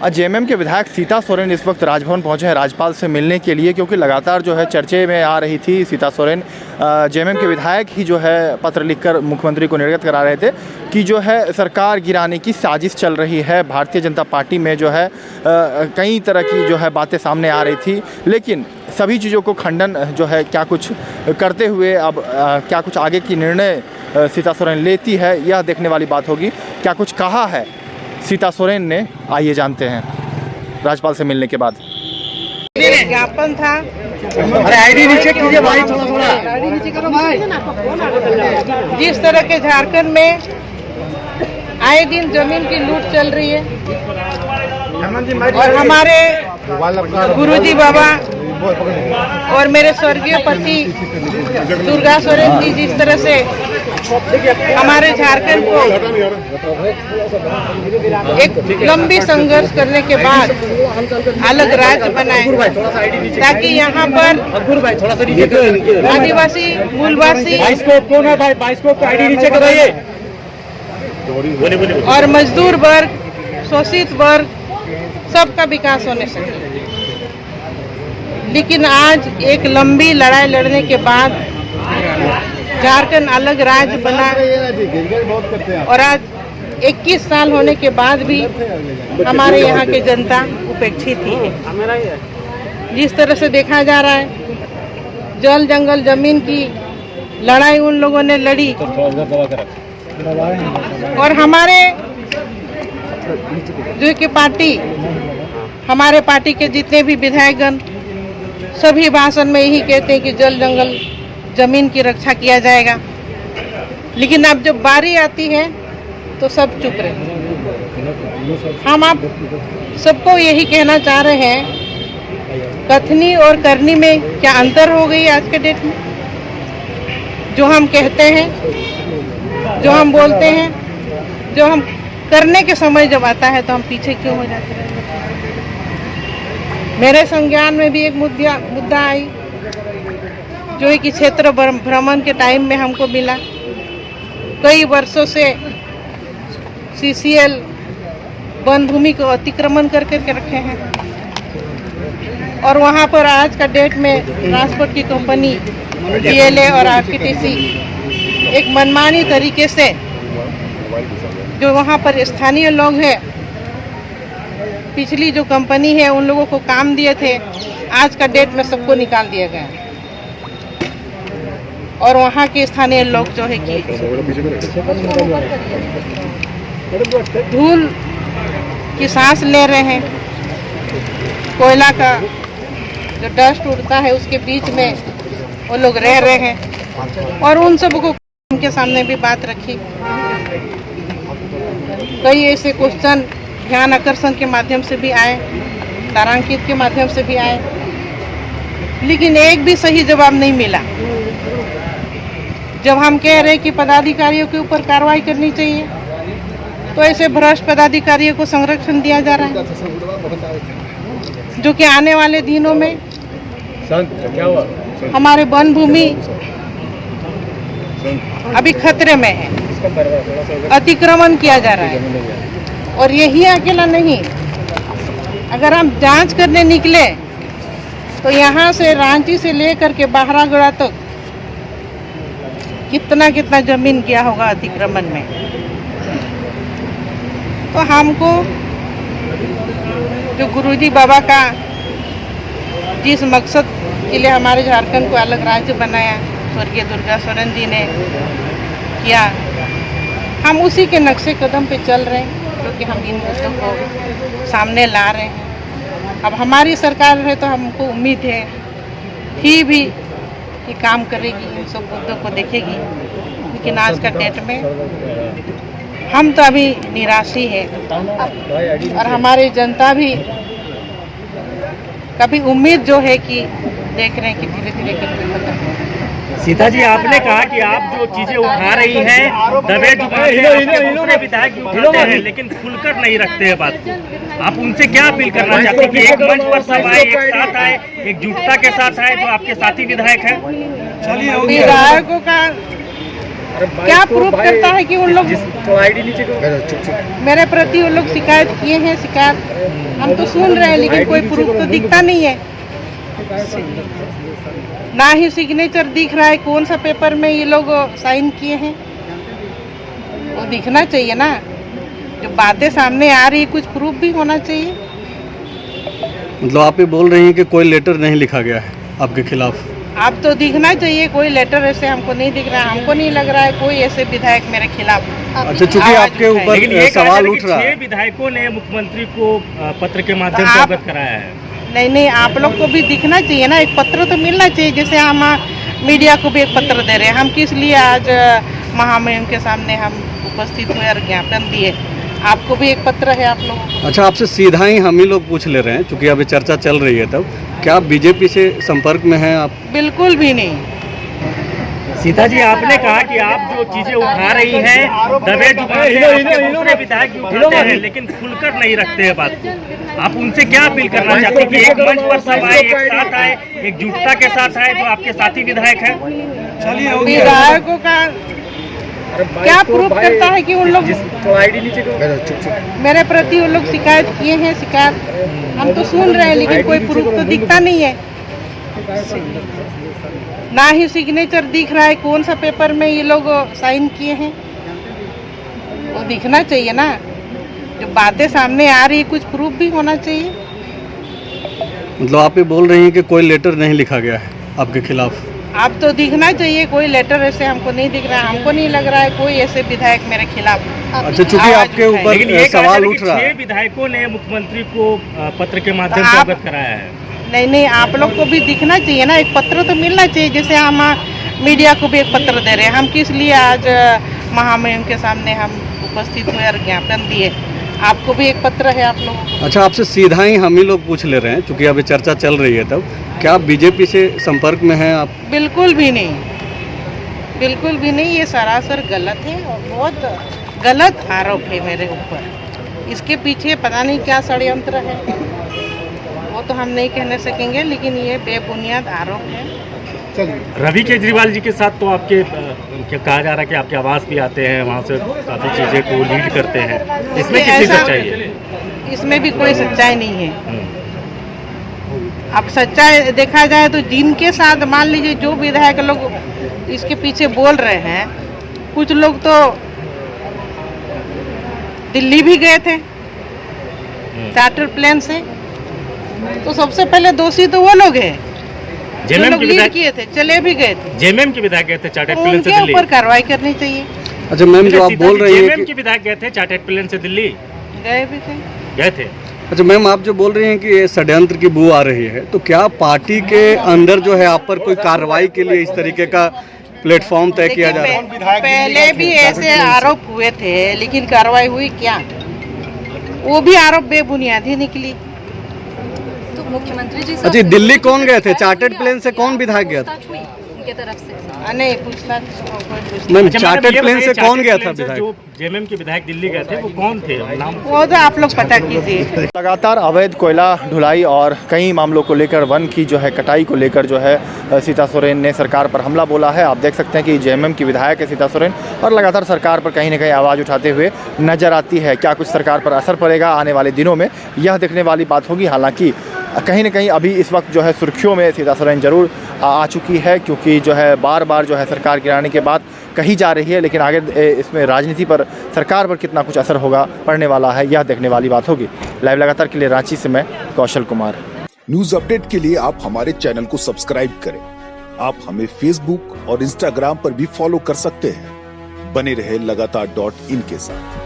JMM के विधायक सीता सोरेन इस वक्त राजभवन पहुंचे हैं राज्यपाल से मिलने के लिए, क्योंकि लगातार जो है चर्चे में आ रही थी सीता सोरेन जेएमएम के विधायक ही जो है पत्र लिखकर मुख्यमंत्री को निर्गत करा रहे थे कि जो है सरकार गिराने की साजिश चल रही है। भारतीय जनता पार्टी में जो है कई तरह की जो है बातें सामने आ रही थी, लेकिन सभी चीज़ों को खंडन जो है क्या कुछ करते हुए अब क्या कुछ आगे की निर्णय सीता सोरेन लेती है, यह देखने वाली बात होगी। क्या कुछ कहा है सीता सोरेन ने, आइए जानते हैं राज्यपाल से मिलने के बाद। ज्ञापन था। अरे आईडी नीचे कीजिए भाई, थोड़ा आईडी नीचे करो भाई। जिस तरह के झारखंड में आए दिन जमीन की लूट चल रही है और हमारे गुरुजी बाबा और मेरे स्वर्गीय पति दुर्गा सोरेन जी जिस तरह से हमारे झारखंड को एक लंबी संघर्ष करने के बाद अलग राज्य बनाए, ताकि यहाँ पर आदिवासी मूलवासी और मजदूर वर्ग, शोषित वर्ग सबका विकास होने सके। लेकिन आज एक लंबी लड़ाई लड़ने के बाद झारखंड अलग राज्य बना और आज 21 साल होने के बाद भी हमारे यहाँ की जनता उपेक्षित ही है। जिस तरह से देखा जा रहा है, जल जंगल जमीन की लड़ाई उन लोगों ने लड़ी और हमारे जो कि पार्टी, हमारे पार्टी के जितने भी विधायकगण सभी भाषण में यही कहते हैं कि जल जंगल जमीन की रक्षा किया जाएगा, लेकिन अब जब बारी आती है तो सब चुप रहे। हम आप सबको यही कहना चाह रहे हैं, कथनी और करनी में क्या अंतर हो गई आज के डेट में। जो हम कहते हैं, जो हम बोलते हैं, जो हम करने के समय जब आता है तो हम पीछे क्यों हो जाते हैं। मेरे संज्ञान में भी एक मुद्दा आई जो है कि क्षेत्र भ्रमण के टाइम में हमको मिला। कई वर्षों से सीसीएल वन भूमि को अतिक्रमण करके रखे हैं और वहाँ पर आज का डेट में ट्रांसपोर्ट की कंपनी डीएलए और आरटीटीसी एक मनमानी तरीके से जो वहाँ पर स्थानीय लोग हैं, पिछली जो कंपनी है उन लोगों को काम दिए थे, आज का डेट में सबको निकाल दिया गया और वहाँ के स्थानीय लोग जो है कि धूल की सांस ले रहे हैं। कोयला का जो डस्ट उड़ता है उसके बीच में वो लोग रह रहे हैं और उन सबको उनके सामने भी बात रखी। कई ऐसे क्वेश्चन ध्यान आकर्षण के माध्यम से भी आए, तारांकित के माध्यम से भी आए, लेकिन एक भी सही जवाब नहीं मिला। जब हम कह रहे कि पदाधिकारियों के ऊपर कार्रवाई करनी चाहिए, तो ऐसे भ्रष्ट पदाधिकारियों को संरक्षण दिया जा रहा है, जो कि आने वाले दिनों में हमारे वन भूमि अभी खतरे में है, अतिक्रमण किया जा रहा है। और यही अकेला नहीं, अगर हम जांच करने निकले तो यहाँ से रांची से लेकर के बाहरागोड़ा तक कितना जमीन किया होगा अतिक्रमण में। तो हमको जो गुरुजी बाबा का जिस मकसद के लिए हमारे झारखंड को अलग राज्य बनाया, स्वर्गीय दुर्गा सोरेन जी ने किया, हम उसी के नक्शे कदम पे चल रहे हैं, क्योंकि हम इन मुद्दों को सामने ला रहे हैं। अब हमारी सरकार है तो हमको उम्मीद है ही भी कि काम करेगी, इन सब मुद्दों को देखेगी, लेकिन आज का डेट में हम तो अभी निराशी है और हमारी जनता भी कभी उम्मीद जो है कि देख रहे हैं कि धीरे धीरे करके खत्म हो। सीता जी, आपने कहा कि आप जो चीजें उठा रही हैं, दबे दूसरे विधायक उठाते हैं लेकिन खुलकर नहीं रखते हैं बात को। आप उनसे क्या अपील करना चाहते हैं कि एक मंच पर सब आए, एक साथ आए, एकजुटता के साथ आए, जो आपके साथी विधायक हैं? विधायकों का क्या प्रूफ करता है कि उन लोग मेरे प्रति उन लोग शिकायत किए हैं? शिकायत हम तो सुन रहे हैं, लेकिन कोई प्रूफ तो दिखता नहीं है। ना ही सिग्नेचर दिख रहा है, कौन सा पेपर में ये लोग साइन किए हैं वो दिखना चाहिए ना। जो बातें सामने आ रही, कुछ प्रूफ भी होना चाहिए। मतलब आप ये बोल रही हैं कि कोई लेटर नहीं लिखा गया है आपके खिलाफ? आप तो दिखना चाहिए, कोई लेटर ऐसे हमको नहीं दिख रहा है। हमको नहीं लग रहा है कोई ऐसे विधायक मेरे खिलाफ। अच्छा, चूंकि आपके ऊपर सवाल उठ रहा है। 6 विधायकों ने मुख्यमंत्री को पत्र के माध्यम से अवगत कराया है। नहीं, आप लोग को भी दिखना चाहिए ना, एक पत्र तो मिलना चाहिए। जैसे हम मीडिया को भी एक पत्र दे रहे हैं, हम किस लिए आज महामहिम के सामने हम उपस्थित हुए और ज्ञापन दिए। आपको भी एक पत्र है आप लोगों को। अच्छा, आपसे सीधा ही हम ही लोग पूछ ले रहे हैं, क्योंकि अभी चर्चा चल रही है। तब क्या आप बीजेपी से संपर्क में हैं आप? बिल्कुल भी नहीं। सीता जी, आपने कहा कि आप जो चीजें उठा रही हैं दबे जुबान से आपके दूसरे विधायक भी उठाते हैं, लेकिन खुलकर नहीं रखते हैं बात को। आप उनसे क्या अपील करना चाहते हैं कि एक मंच पर सब आए, एक साथ आए, एकजुटता के साथ आए, जो आपके साथी विधायक हैं? विधायकों का क्या प्रूफ करता है कि उन लोग मेरे प्रति उन लोग शिकायत किए हैं? शिकायत हम तो सुन रहे हैं, लेकिन कोई प्रूफ तो दिखता नहीं है। ना ही सिग्नेचर दिख रहा है, कौन सा पेपर में ये लोग साइन किए हैं वो दिखना चाहिए ना। जो बातें सामने आ रही, कुछ प्रूफ भी होना चाहिए। मतलब आप ये बोल रही हैं कि कोई लेटर नहीं लिखा गया है आपके खिलाफ? आप तो दिखना चाहिए, कोई लेटर ऐसे हमको नहीं दिख रहा है। हमको नहीं लग रहा है कोई ऐसे विधायक मेरे खिलाफ। अच्छा, चूंकि आपके ऊपर सवाल उठ रहा है। 6 विधायकों ने मुख्यमंत्री को पत्र के माध्यम से अवगत कराया है। नहीं, आप लोग को भी दिखना चाहिए ना, एक पत्र तो मिलना चाहिए। जैसे हम मीडिया को भी एक पत्र दे रहे हैं, हम किस लिए आज महामहिम के सामने हम उपस्थित हुए और ज्ञापन दिए। आपको भी एक पत्र है आप लोगों को। अच्छा, आपसे सीधा ही हम ही लोग पूछ ले रहे हैं, क्योंकि अभी चर्चा चल रही है। तब क्या आप बीजेपी से संपर्क में हैं आप? बिल्कुल भी नहीं, बिल्कुल भी नहीं। ये सरासर गलत है और बहुत गलत आरोप है मेरे ऊपर। इसके पीछे पता नहीं क्या षड्यंत्र है, वो तो हम नहीं कहने सकेंगे, लेकिन ये बेबुनियाद आरोप है। रवि केजरीवाल जी के साथ तो आपके कहा जा रहा है कि आपके आवास भी आते हैं, वहाँ से काफ़ी चीज़ें को लीड करते हैं। इसमें कितनी सच्चाई है? इसमें भी कोई सच्चाई नहीं है। अब सच्चाई देखा जाए तो जिनके साथ मान लीजिए जो विधायक लोग इसके पीछे बोल रहे हैं, कुछ लोग तो दिल्ली भी गए थे चार्टर प्लेन से। तो सबसे पहले दोषी तो वो लोग हैं जो लोग लीड किए थे, चले भी गए थे। जेएमएम के विधायक गए थे चार्टर्ड प्लेन से उनके दिल्ली। ऊपर कार्रवाई करनी चाहिए। अच्छा मैम, जो आप बोल रही हैं जेएमएम के विधायक गए थे चार्टर्ड प्लेन से दिल्ली, गए भी थे। गए थे। अच्छा मैम, आप जो बोल रही हैं कि ये षड्यंत्र की बू आ रही है, तो क्या पार्टी के अंदर जो है आप पर कोई कार्रवाई के लिए इस तरीके का प्लेटफॉर्म तय किया जा रहा है? पहले भी ऐसे आरोप हुए थे, लेकिन कार्रवाई हुई क्या? वो भी आरोप बेबुनियाद ही निकली। तो मुख्यमंत्री जी अच्छा, दिल्ली कौन गए थे? चार्टर्ड प्लेन से कौन विधायक गया था? उनके तरफ से नहीं पूछताछ मैम, चार्टर्ड प्लेन से कौन गया था विधायक? जो जेएमएम के विधायक दिल्ली गए थे वो कौन थे? नाम वो तो आप लोग पता कीजिए। लगातार अवैध कोयला ढुलाई और कई मामलों को लेकर, वन की जो है कटाई को लेकर जो है सीता सोरेन ने सरकार पर हमला बोला है। आप देख सकते हैं कि जेएमएम की विधायक है सीता सोरेन, और लगातार सरकार पर कहीं ना कहीं आवाज़ उठाते हुए नजर आती है। क्या कुछ सरकार पर असर पड़ेगा आने वाले दिनों में, यह देखने वाली बात होगी। हालांकि कहीं ना कहीं अभी इस वक्त जो है सुर्खियों में सीता सोरेन जरूर आ चुकी है, क्योंकि जो है बार बार जो है सरकार गिराने के बाद कही जा रही है, लेकिन आगे इसमें राजनीति पर, सरकार पर कितना कुछ असर होगा, पड़ने वाला है, यह देखने वाली बात होगी। लाइव लगातार के लिए रांची से मैं कौशल कुमार। न्यूज अपडेट के लिए आप हमारे चैनल को सब्सक्राइब करें। आप हमें फेसबुक और इंस्टाग्राम पर भी फॉलो कर सकते हैं। बने रहे लगातार.in के साथ।